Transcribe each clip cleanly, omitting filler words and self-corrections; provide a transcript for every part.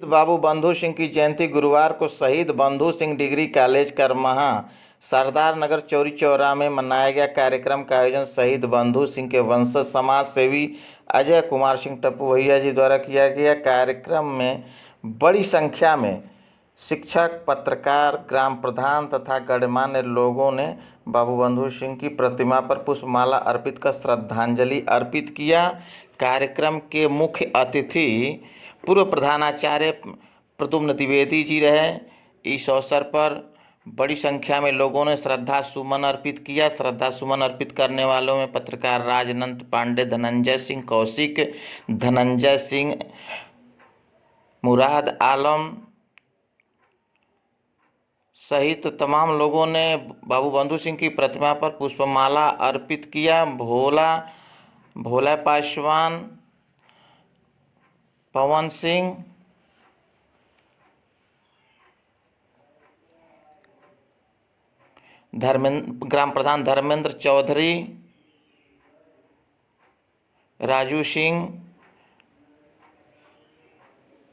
बाबू बंधु सिंह की जयंती गुरुवार को शहीद बंधु सिंह डिग्री कॉलेज करमहा सरदार नगर चौरी चौरा में मनाया गया। कार्यक्रम का आयोजन शहीद बंधु सिंह के वंशज समाज सेवी अजय कुमार सिंह टप्पू भैया जी द्वारा किया गया। कार्यक्रम में बड़ी संख्या में शिक्षक, पत्रकार, ग्राम प्रधान तथा गणमान्य लोगों ने बाबू बंधु सिंह की प्रतिमा पर पुष्पमाला अर्पित कर श्रद्धांजलि अर्पित किया। कार्यक्रम के मुख्य अतिथि पूर्व प्रधानाचार्य प्रद्युम्न द्विवेदी जी रहे। इस अवसर पर बड़ी संख्या में लोगों ने श्रद्धा सुमन अर्पित किया। श्रद्धा सुमन अर्पित करने वालों में पत्रकार राजनंत पांडे, धनंजय सिंह कौशिक, धनंजय सिंह, मुराद आलम सहित तमाम लोगों ने बाबू बंधु सिंह की प्रतिमा पर पुष्पमाला अर्पित किया। भोला पासवान, पवन सिंह, ग्राम प्रधान धर्मेंद्र चौधरी, राजू सिंह,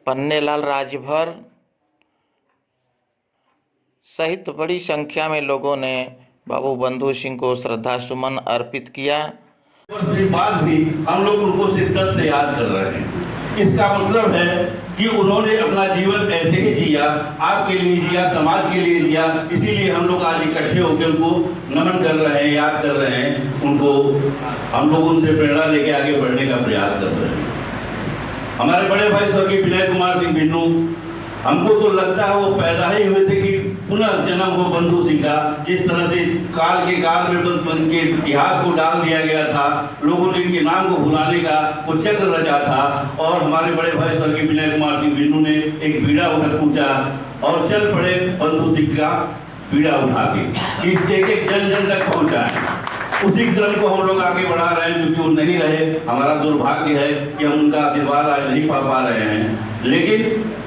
पन्नेलाल राजभर सहित बड़ी संख्या में लोगों ने बाबू बंधु सिंह को श्रद्धा सुमन अर्पित किया। वर्ष के बाद भी हम लोग उनको शिद्दत से याद कर रहे हैं। इसका मतलब है कि उन्होंने अपना जीवन ऐसे ही जिया, आपके लिए जिया, समाज के लिए जिया। इसीलिए हम लोग आज इकट्ठे होकर उनको नमन कर रहे हैं, याद कर रहे हैं उनको। हम लोग उनसे प्रेरणा लेके आगे बढ़ने का प्रयास कर रहे हैं। हमारे बड़े भाई स्वर्गीय विनय कुमार सिंह बिन्नू, हमको तो लगता है वो पैदा ही हुए थे कि पुनः जन्म हो बंधु सिंह का। जिस तरह से काल में उनके इतिहास को डाल दिया गया था, लोगों ने इनके नाम को भुलाने का वो चक्र रचा था। और हमारे बड़े भाई स्वर्गीय विनय कुमार सिंह बिन्नू ने एक बीड़ा उठा पूछा और चल पड़े बंधु सिंह का बीड़ा उठा के इस एक जन तक पहुँचाए। उसी क्रम को हम लोग आगे बढ़ा रहे हैं। क्योंकि वो नहीं रहे, हमारा दुर्भाग्य है कि हम उनका आशीर्वाद आज नहीं पा रहे हैं। लेकिन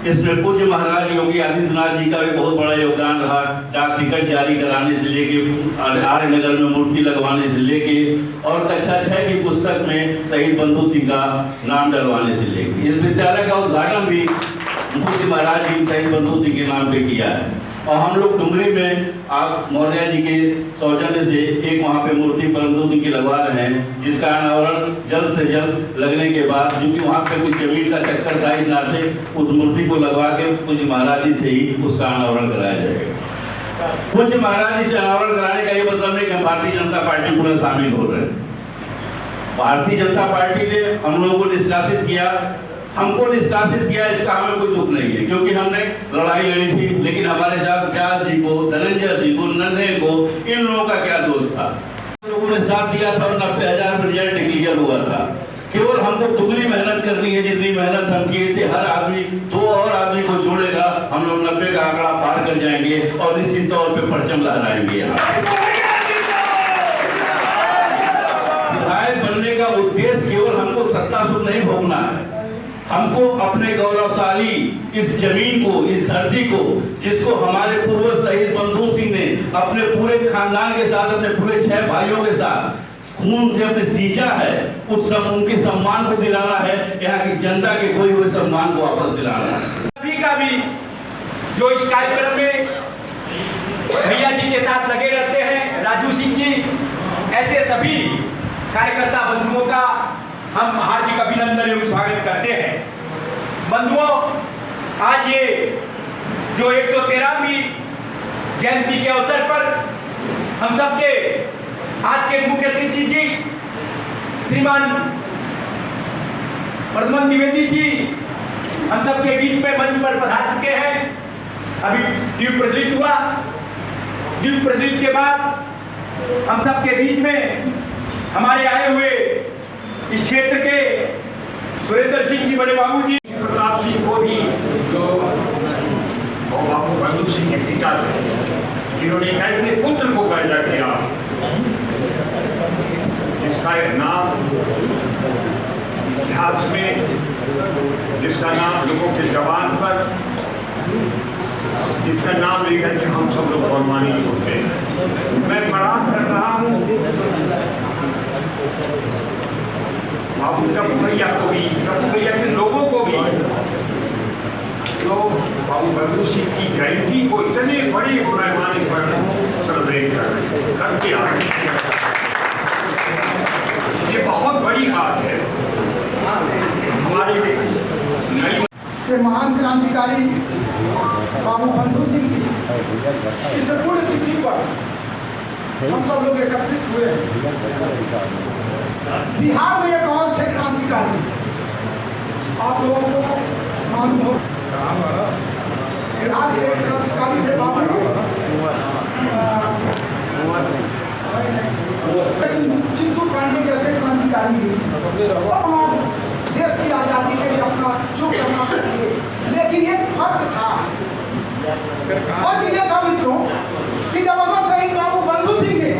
इसमें पूज्य महाराज योगी आदित्यनाथ जी का भी बहुत बड़ा योगदान रहा। डाक टिकट जारी कराने से लेके, आर्य नगर में मूर्ति लगवाने से लेके, और कक्षा 6 की पुस्तक में शहीद बंधु सिंह का नाम डलवाने से लेके इस विद्यालय का उद्घाटन भी पूज्य महाराज जी शहीद बंधु सिंह के नाम पे किया है। और हम लोग डुमरी में आप मौर्य जी के सौजन्य से एक वहाँ पे मूर्ति बंधु सिंह की लगवा रहे हैं, जिसका अनावरण जल्द से जल्द लगने के बाद, क्योंकि वहाँ पे कुछ जमीन का चक्कर था, इस नाते उस मूर्ति को लगवा के पूज्य महाराज जी से ही उसका अनावरण कराया जाएगा। पूज्य महाराज जी से अनावरण कराने का ये मतलब नहीं कि हम भारतीय जनता पार्टी पूरा शामिल हो रहे हैं। भारतीय जनता पार्टी ने हम लोगों को निष्कासित किया, हमको निष्कासित किया, इसका हमें कोई दुख नहीं है, क्योंकि हमने लड़ाई लड़ी थी। लेकिन हमारे साथ व्यास जी को, धनंजय सिंह को, नन्हे को, इन लोगों का क्या दोष था? लोगों ने साथ दिया था और 90,000 में रिजल्ट क्लियर हुआ था। केवल हमको दुगनी मेहनत करनी है, जितनी मेहनत हम किए थे। हर आदमी 2 और आदमी को जोड़ेगा, हम लोग 90 का आंकड़ा पार कर जाएंगे और निश्चित तौर पर परचम लहराएंगे। विधायक बनने का उद्देश्य केवल हमको सत्ता सुख नहीं भोगना है, हमको अपने गौरवशाली इस जमीन को, इस धरती को, जिसको हमारे पूर्वज शहीद बंधु सिंह ने अपने पूरे खानदान के साथ, अपने पूरे 6 भाइयों के साथ खून से अपने सींचा है, उस सब उनके सम्मान को दिलाना है। यहाँ की जनता के खोए हुए सम्मान को वापस दिलाना है। सभी का भी जो इस कार्यक्रम में भैया जी के साथ लगे रहते हैं, राजू सिंह जी, ऐसे सभी कार्यकर्ता बंधुओं का हम हार्दिक अभिनंदन एवं स्वागत करते हैं। बंधुओं, आज ये जो 113वीं जयंती के अवसर पर हम सबके आज के मुख्य अतिथि जी श्रीमान प्रद्युम्न द्विवेदी जी हम सबके बीच में मंच पर पधार चुके हैं। अभी दीप प्रज्वलित हुआ। दीप प्रज्वलित के बाद हम सबके बीच में हमारे आए हुए इस क्षेत्र के सुरेंद्र सिंह जी, बड़े बाबू जी, प्रताप सिंह को भी, जो बाबू बंधु सिंह के पिता थे, जिन्होंने एक ऐसे पुत्र को पैदा किया जिसका एक नाम इतिहास में, जिसका नाम लोगों के जबान पर, जिसका नाम लेकर के हम सब लोग सम्मानित होते हैं। मैं प्रणाम कर रहा हूँ बाबू टप्पू भैया को भी, टप्पू भैया के लोगों को भी, जो बाबू बंधु सिंह की जयंती को इतने बड़े पैमाने पर सेलिब्रेट कर रहे हैं, करते आ रहे हैं, ये बहुत बड़ी बात है। हमारे के महान क्रांतिकारी बाबू बंधु सिंह की इस पूर्ण तिथि पर हम सब लोग एकत्रित हुए हैं। बिहार में एक और थे क्रांतिकारी, आप लोगों को मालूम हो, बिहार के क्रांतिकारी थे बाबू चिंटू पांडे जैसे क्रांतिकारी भी थे। सब लोग देश की आज़ादी के लिए अपना जो करना चाहिए, लेकिन एक फर्क था। फर्क ये था मित्रों कि जब अमर शहीद बाबू बंधु सिंह ने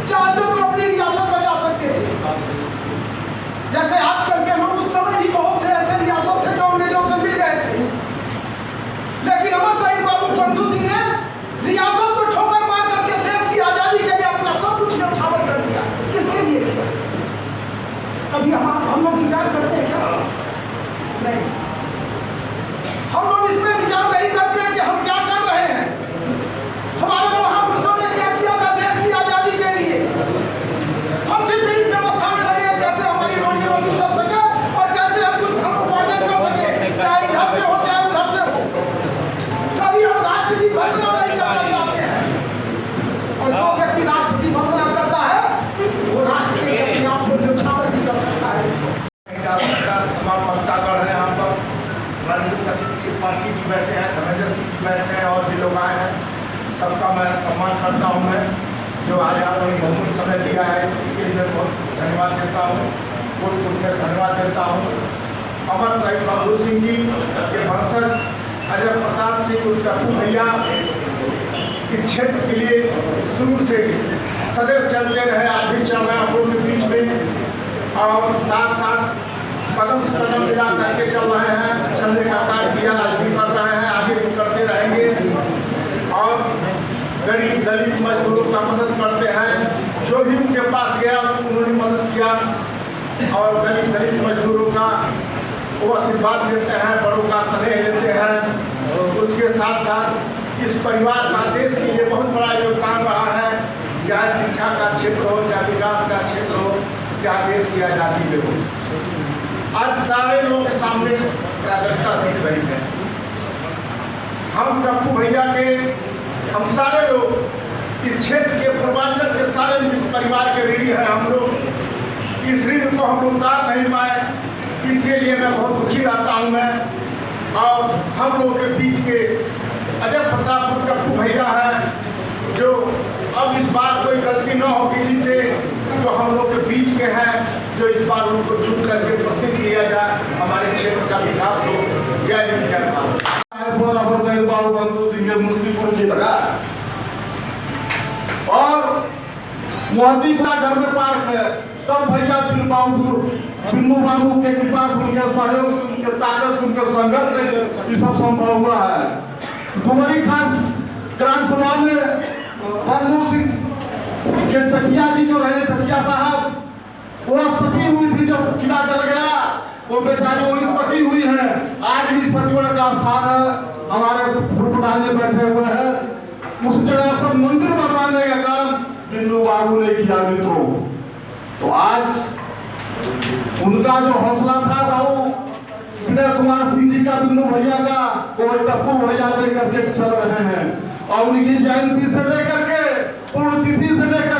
चाहते तो अपनी रियासत बचा सकते थे, जैसे आजकल के लोग, उस समय भी बहुत से ऐसे रियासत थे जो अंग्रेजों से मिल गए थे, लेकिन अमर शहीद बाबू बंधु सिंह ने रियासत को ठोकर मार करके देश की आज़ादी के लिए अपना सब कुछ न्यौछावर कर दिया। किसके लिए किया? कभी हम लोग विचार करते हैं क्या? नहीं, हम लोग इसमें विचार नहीं करते कि हम क्या कर रहे हैं। हमारे महापुरुषों ने क्या किया था देश की आजादी के लिए। हम सिर्फ इस व्यवस्था में लगे कैसे हमारी रोजी रोटी चल सके और कैसे हम कुछ धन उपार्जन कर सके, चाहे इधर से हो चाहे उधर से हो। कभी हम राष्ट्र की वंदना नहीं करना चाहते हैं, और जो व्यक्ति राष्ट्र की वंदना करता है वो राष्ट्र के अपने आप को न्यौछावर भी कर सकता है। तमाम वक्तागण हैं यहाँ पर, पार्टी जी बैठे हैं, धर्मेंद्र सिंह जी बैठे हैं और भी लोग आए हैं। सबका मैं सम्मान करता हूँ। मैं जो आज आपने बहुमूल्य समय दिया है इसके लिए बहुत धन्यवाद देता हूँ, कोटि कोटि धन्यवाद देता हूँ। अमर शहीद बंधु सिंह जी के वंशज अजय प्रताप सिंह उर्फ टप्पू भैया इस क्षेत्र के लिए शुरू से सदैव चलते रहे, आज भी चल रहे हैं हम लोग के बीच में, और साथ साथ कदम से कदम मिला करके चल रहे हैं। चलने का कार्य किया, आज भी कर रहे हैं, आगे भी करते रहेंगे। और गरीब दलित मजदूरों का मदद करते हैं, जो भी उनके पास गया उन्होंने मदद किया, और गरीब दलित मजदूरों का वो आशीर्वाद लेते हैं, बड़ों का स्नेह लेते हैं। उसके साथ साथ इस परिवार का देश के लिए बहुत बड़ा योगदान रहा है, चाहे शिक्षा का क्षेत्र हो, चाहे विकास का क्षेत्र हो, चाहे देश की आज़ादी में हो। आज सारे लोगों के सामने प्रादर्शता दिख रही है। हम टप्पू भैया के, हम सारे लोग इस क्षेत्र के पूर्वांचल के सारे इस परिवार के ऋणी हैं। हम लोग इस ऋण को हम लोग उतार नहीं पाए, इसके लिए मैं बहुत दुखी रहता हूँ मैं। और हम लोगों के बीच के अजय प्रताप टप्पू भैया हैं, जो अब इस बार कोई गलती न हो किसी से, जो हम लोग के बीच के हैं, जो इस बार उनको चुन करके प्रतिनिधित्व दिया जाए, हमारे क्षेत्र का विकास हो। जय हिंद, जय भारत। अमर शहीद बाबू बंधु सिंह के मूर्ति पर की लगा, और मोहद्दीपुरा घर में पार्क है। सब भैया बिन्नू बाबू के कृपा से, उनके सहयोग से, उनके ताकत से, उनके संघर्ष से ये सब संभव हुआ है। डुमरी खास ग्राम सभा में बंधु सिंह के चचिया जी जो रहे, चचिया साहब, वो सती हुई थी जब किला जल गया, वो बेचारी वही सती हुई है। आज भी सतीवड़ का स्थान है, हमारे प्रधान जी बैठे हुए हैं। उस जगह पर मंदिर बनवाने का काम बिन्नू बाबू ने किया मित्रों। तो आज उनका जो हौसला था बाबू विनय कुमार सिंह जी का, बिन्नू भैया का, वो टप्पू भैया लेकर के चल रहे हैं। और उनकी जयंती से लेकर के, पुण्यतिथि से लेकर